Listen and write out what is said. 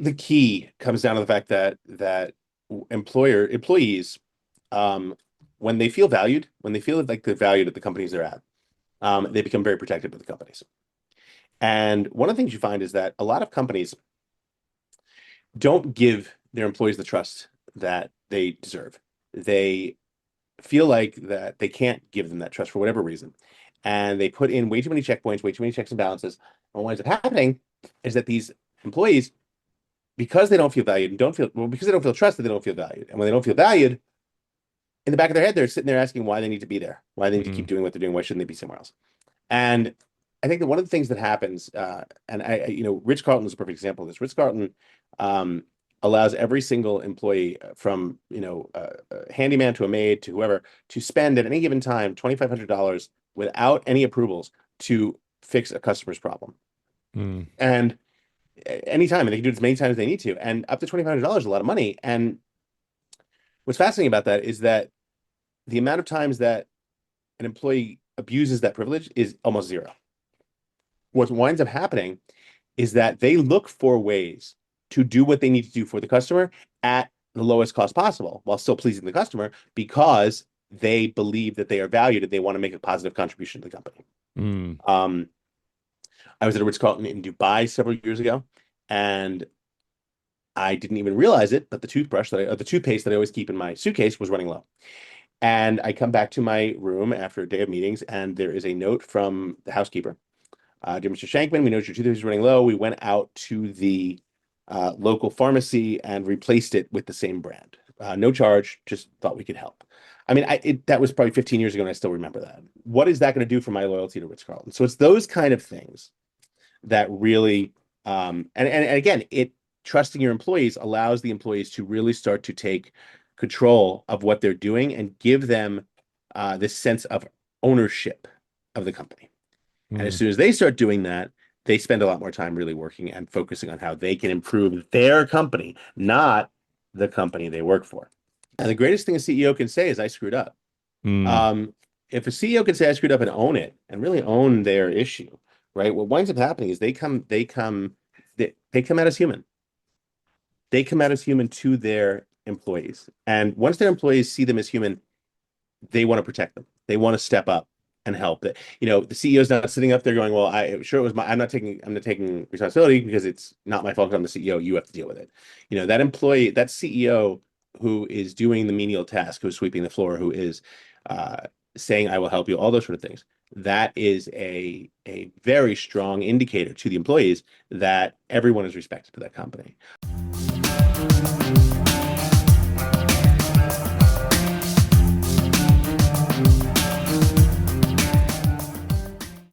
the key comes down to the fact that employees, um, when they feel valued, when they feel like they're valued at the companies they're at, they become very protective of the companies. And one of the things you find is that a lot of companies don't give their employees the trust that they deserve. They feel like that they can't give them that trust for whatever reason. And they put in way too many checkpoints, way too many checks and balances. And what ends up happening is that these employees, because they don't feel valued and don't feel, well, because they don't feel trusted, they don't feel valued. And when they don't feel valued, in the back of their head, they're sitting there asking why they need to be there, why they need to keep Mm, doing what they're doing, why shouldn't they be somewhere else? And I think that one of the things that happens, and Rich Carlton is a perfect example of this. Rich Carlton um, allows every single employee, from a handyman to a maid to whoever, to spend at any given time $2,500 without any approvals to fix a customer's problem. mm, And anytime, and they can do it as many times as they need to. And up to $2,500 is a lot of money. And what's fascinating about that is that the amount of times that an employee abuses that privilege is almost zero. What winds up happening is that they look for ways to do what they need to do for the customer at the lowest cost possible while still pleasing the customer because they believe that they are valued and they want to make a positive contribution to the company. mm. Um, I was at a Ritz-Carlton in Dubai several years ago, and I didn't even realize it, but the toothpaste that I always keep in my suitcase was running low. And I come back to my room after a day of meetings, and there is a note from the housekeeper. Dear Mr. Shankman, we noticed your toothpaste is running low. We went out to the local pharmacy and replaced it with the same brand. No charge, just thought we could help. I mean, that was probably 15 years ago, and I still remember that. What is that going to do for my loyalty to Ritz-Carlton? So it's those kind of things that really, and again, trusting your employees allows the employees to really start to take control of what they're doing and give them this sense of ownership of the company. And as Mm. soon as they start doing that, they spend a lot more time really working and focusing on how they can improve their company, not the company they work for. And the greatest thing a CEO can say is, I screwed up. Mm. Um, if a CEO can say I screwed up and own it and really own their issue, right? What winds up happening is they come out as human. They come out as human to their employees. And once their employees see them as human, they want to protect them. They want to step up and help. That the CEO is not sitting up there going, "Well, I sure it was my. I'm not taking responsibility because it's not my fault. I'm the CEO. You have to deal with it." That employee, that CEO who is doing the menial task, who's sweeping the floor, who is uh, saying, "I will help you," all those sort of things. That is a very strong indicator to the employees that everyone is respected to that company.